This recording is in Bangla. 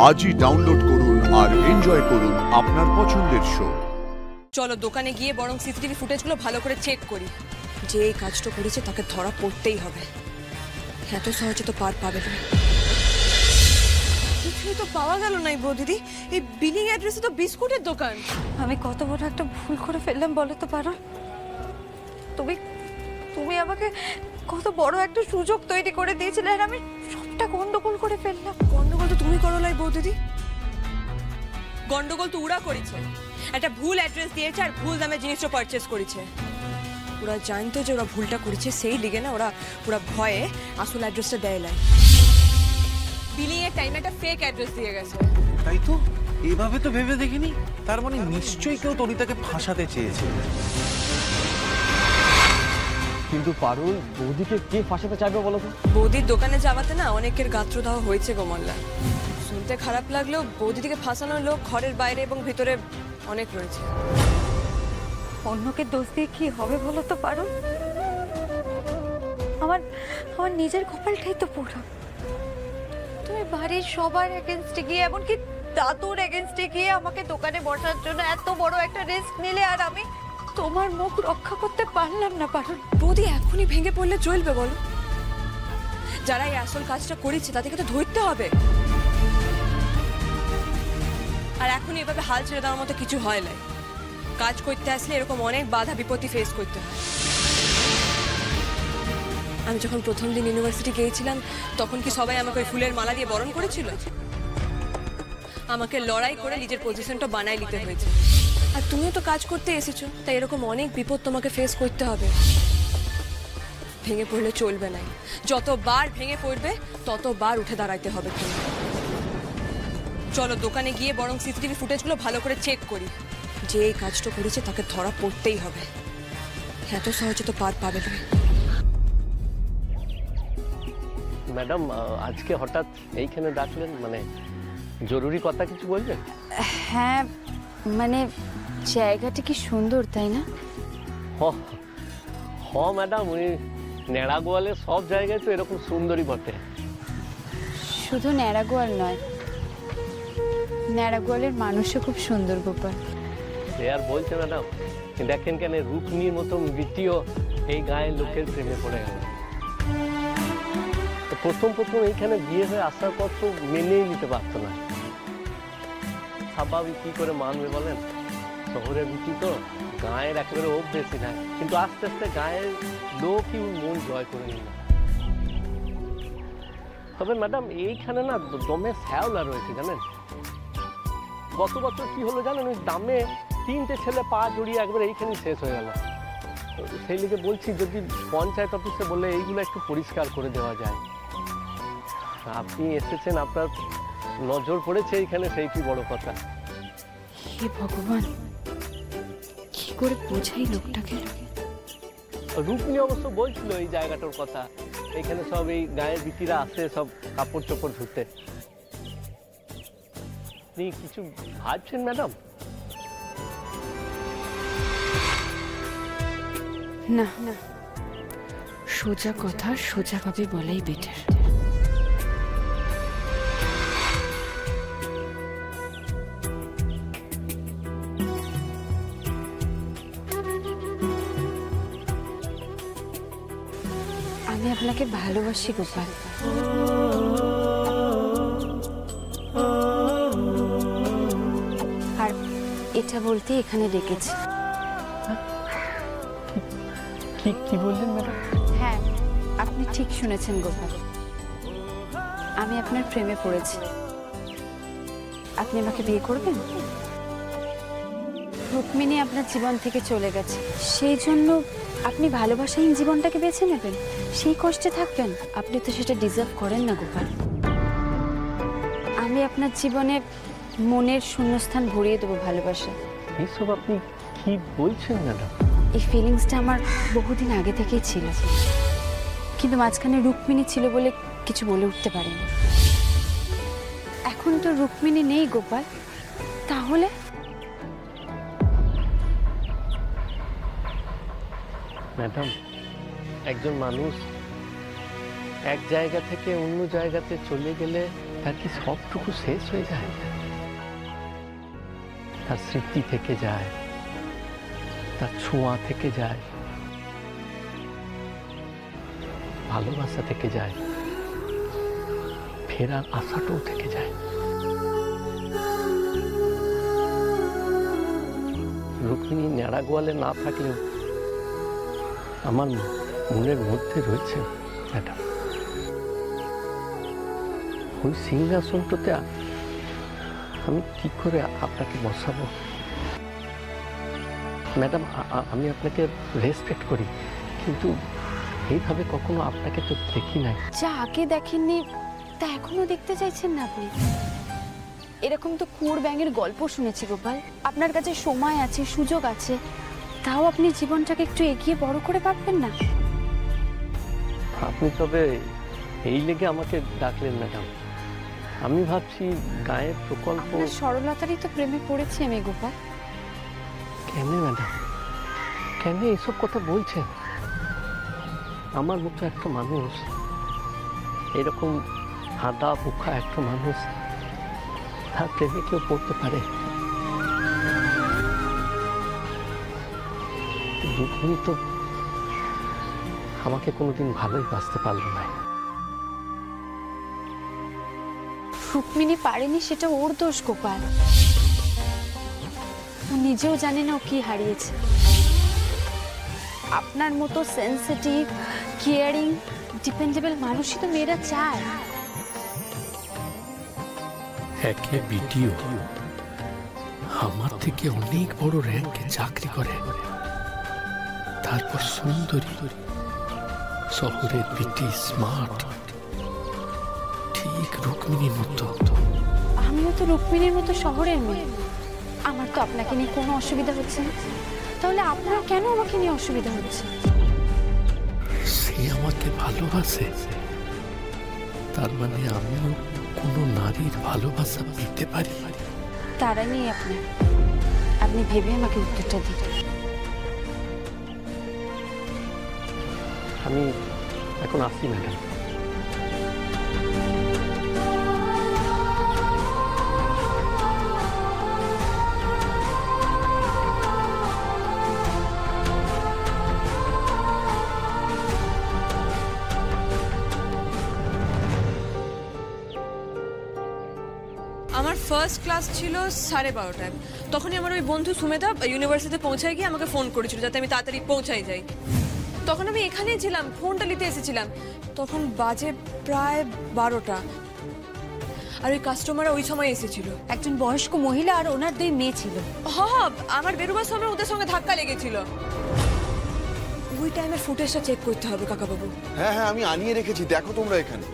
আজই ডাউনলোড করুন আর এনজয় করুন আপনার পছন্দের শো। চলো দোকানে গিয়ে বরং সিসিটিভি ফুটেজগুলো ভালো করে চেক করি। যে এই কাজটা করেছে তাকে ধরা পড়তেই হবে। এত সহজে তো পার পাবে না। কিছুই তো পাওয়া গেল না বৌদিদি। এই বিলিং অ্যাড্রেসে তো বিস্কুটের দোকান। আমি কত বড় একটা ভুল করে ফেললাম বলো তো পারো। তুমি আমাকে কত বড় একটা সুযোগ তৈরি করে দিয়েছিলে আর আমি সবটা গন্ডগোল করে ফেললাম। গন্ডগোল তো তুমি করো লাই বৌদিদি। গন্ডগোল তো ওরা করেছে। একটা ভুল অ্যাড্রেস দিয়েছে আর ভুল দামে জিনিসটা পারচেস করেছে। ওরা জানতো যে ওরা ভুলটা করেছে, সেই লিগে না ওরা ভয়ে আসল অ্যাড্রেসটা দেয় নাই। বিলিং এর টাইমে একটা ফেক অ্যাড্রেস দিয়ে গেছে। তাই তো, এইভাবে তো ভেবে দেখিনি। তার মানে নিশ্চয়ই কেউ তরিতাকে ফাঁসাতে চেয়েছে। কিন্তু পারুল, বৌদিকে কে ফাঁসাতে চাইবে বলো তো? বৌদির দোকানে যাওয়াতে না অনেকের গাত্রদাহ হয়েছে গো মোল্লা। শুনতে খারাপ লাগলেও বৌদিকে ফাঁসানোর লোক ঘরের বাইরে এবং ভিতরে অনেক রয়েছে। অন্যকে দোষ দিয়ে কি হবে বলো তো পারুল? আমার নিজের কপালটাই তো পুরো। তুমি বাড়ির সবার এগেনস্টে গিয়ে, এমনকি দাদুর এগেনস্টে গিয়ে আমাকে দোকানে বসার জন্য এত বড় একটা রিস্ক নিলে, আর আমি তোমার মুখ রক্ষা করতে পারলাম না পারুল। বৌদি এখনই ভেঙে পড়লে চলবে বলো? যারা এই আসল কাজটা করেছে তাদেরকে তো ধরতে হবে। আর এখনই এভাবে হাল ছেড়ে দেওয়ার মতো কিছু হয় না। কাজ করতে আসলে এরকম অনেক বাধা বিপত্তি ফেস করতে হয়। আমি যখন প্রথম দিন ইউনিভার্সিটি গিয়েছিলাম তখন কি সবাই আমাকে ওই ফুলের মালা দিয়ে বরণ করেছিল? আমাকে লড়াই করে নিজের পজিশনটা বানায় নিতে হয়েছে। আর তুমিও তো কাজ করতে এসেছো, তাই এরকম অনেক বিপদ তোমাকে ফেস করতে হবে। ভেঙে পড়লে চলবে না। যতবার ভেঙে পড়বে ততবার উঠে দাঁড়াইতে হবে। চলো দোকানে গিয়ে বরং সিসিটিভি ফুটেজগুলো ভালো করে চেক করি। যে এই কাজটা করেছে তাকে ধরা পড়তেই হবে। এত সহজে তো পার পাবে না। ম্যাডাম, আজকে হঠাৎ এইখানে ডাকলেন, মানে জরুরি কথা কিছু বলবেন? হ্যাঁ, মানে জায়গাটা কি সুন্দর তাই না? হ ম্যাডাম, উনি নেড়াগোয়ালের সব জায়গায় তো এরকম সুন্দরই বটে। শুধু নেড়াগোয়াল নয়, নেড়াগোয়ালের মানুষও খুব সুন্দর গোপাল। সে আর বলছে ম্যাডাম, দেখেন কেন রুকনির মতন বিটিও এই গায়ের লোকের প্রেমে পড়ে গেল। প্রথম এইখানে বিয়ে হয়ে আসার পর তো মেনেই নিতে পারতো না। স্বাভাবিক কি করে মানবে বলেন? শহরের বিটি তো, গায়ের একেবারে অভ্যেসই নাই। কিন্তু আস্তে আস্তে গায়ের লোকই মন জয় করে নিল। তবে ম্যাডাম এইখানে না দমে শ্যাওলা রয়েছে জানেন। গত বছর কি হলো জানেন, ওই দামে 3টে ছেলে পা জড়িয়ে একবার এইখানে শেষ হয়ে গেল। সেই লিগে বলছি যদি পঞ্চায়েত অফিসে বলে এইগুলো একটু পরিষ্কার করে দেওয়া যায়। আপনি এসেছেন, আপনার নজর পড়েছে এইখানে, সেই কি বড় কথা। হে ভগবান, কি করে বোঝাই লোকটাকে। রূপনি অবশ্য বলছিল এই জায়গাটার কথা। এখানে সব এই গায়ের বিটিরা আসে সব কাপড় চোপড় ধুতে। আপনি কিছু ভাবছেন ম্যাডাম? না, সোজা কথা সোজাভাবে বলাই বেটার। আমি আপনাকে ভালোবাসি গোপাল। আর এটা বলতে এখানে ডেকেছি। কি বললেন ম্যাডাম? হ্যাঁ, আপনি ঠিক শুনেছেন গোপাল। আমি আপনার প্রেমে পড়েছি। আপনি আমাকে বিয়ে করবেন? রুক্মিণী আপনার জীবন থেকে চলে গেছে, সেই জন্য আপনি ভালোবাসাহীন জীবনটাকে বেছে নেবেন, সেই কষ্টে থাকবেন? আপনি তো সেটা ডিজার্ভ করেন না গোপাল। আমি আপনার জীবনে মনের শূন্যস্থান ভরিয়ে দেবো ভালোবাসা। এইসব আপনি কি বলছেন ম্যাডাম? এই ফিলিংসটা আমার বহুদিন আগে থেকেই ছিল, কিন্তু মাঝখানে রুক্মিণী ছিল বলে কিছু বলে উঠতে পারিনি। এখন তো রুক্মিণী নেই গোপাল, তাহলে? ম্যাডাম, একজন মানুষ এক জায়গা থেকে অন্য জায়গাতে চলে গেলে তার কি সবটুকু শেষ হয়ে যায়? তার স্মৃতি থেকে যায়, তার ছোঁয়া থেকে যায়, ভালোবাসা থেকে যায়, ফেরার আশাটাও থেকে যায়। রুক্মিণী ন্যাড়া গোয়ালে না থাকলেও আমার মনের মধ্যে রয়েছে ম্যাডাম। ওই সিংহাসনটাতে আমি কি করে আপনাকে বসাবো? ম্যাডাম, আমি আপনাকে রেসপেক্ট করি, কিন্তু এইভাবে কখনো আপনাকে তো দেখি নাই। যা আগে দেখেননি তা এখনো দেখতে চাইছেন না আপনি? এরকম তো কুয়োর ব্যাঙের গল্প শুনেছি গোপাল। আপনার কাছে সময় আছে, সুযোগ আছে, তাও আপনি জীবনটাকে একটু এগিয়ে বড় করে ভাববেন না? আপনি তবে এই লেগে আমাকে ডাকলেন ম্যাডাম। আমি ভাবছি গায়ের প্রকল্প। আপনার সরলতারই তো প্রেমে পড়েছি আমি গোপাল। কেন ম্যাডাম, কেন এইসব কথা বলছেন? আমার মতো একটা মানুষ, এরকম হাদা বুখা একটা মানুষ, তার প্রেমে কেউ পড়তে পারে? রুক্মিণী তো আমাকে কোনোদিন ভালোই বাঁচতে পারলো না। রুক্মিণী পারেনি সেটা ওর দোষ গোপাল। ও নিজেও জানে না ও কি হারিয়েছে। আপনার মতো সেন্সিটিভ, কেয়ারিং, ডিপেন্ডেবল মানুষই তো মেয়েরা চায়। একে বিটিও আমার থেকে অনেক বড় র্যাঙ্কে চাকরি করে, তারপর সুন্দরী, শহরের বিটি, স্মার্ট, ঠিক রুক্মিণীর মতো। আমিও তো রুক্মিণীর মতো শহরের মেয়ে। আমার তো আপনাকে নিয়ে কোনো অসুবিধা হচ্ছে না, তাহলে আপনার কেন আমাকে নিয়ে অসুবিধা হচ্ছে? সে আমাকে ভালোবাসে, তার মানে আমিও কোনো নারীর ভালোবাসা পেতে পারি? তারা নেই আপনি ভেবে আমাকে উত্তরটা দিন। আমি এখন আসছি ম্যাডাম। আমার ফার্স্ট ক্লাস ছিল 12:30টায়। তখনই আমার ওই বন্ধু সুমেধা ইউনিভার্সিটিতে পৌঁছায় গিয়ে আমাকে ফোন করেছিল যাতে আমি তাড়াতাড়ি পৌঁছাই যাই। তখন আমি এখানেই ছিলাম, ফোনটা নিতে এসেছিলাম। তখন বাজে প্রায় 12টা, আর ওই কাস্টমাররা ওই সময় এসেছিল। একজন বয়স্ক মহিলা আর ওনার 2 মেয়ে ছিল। হ্যাঁ, আমার বেরোবার সময় ওদের সঙ্গে ধাক্কা লেগেছিল। ওই টাইমের ফুটেজটা চেক করতে হবে কাকাবাবু। হ্যাঁ হ্যাঁ, আমি আনিয়ে রেখেছি, দেখো তোমরা এখানে।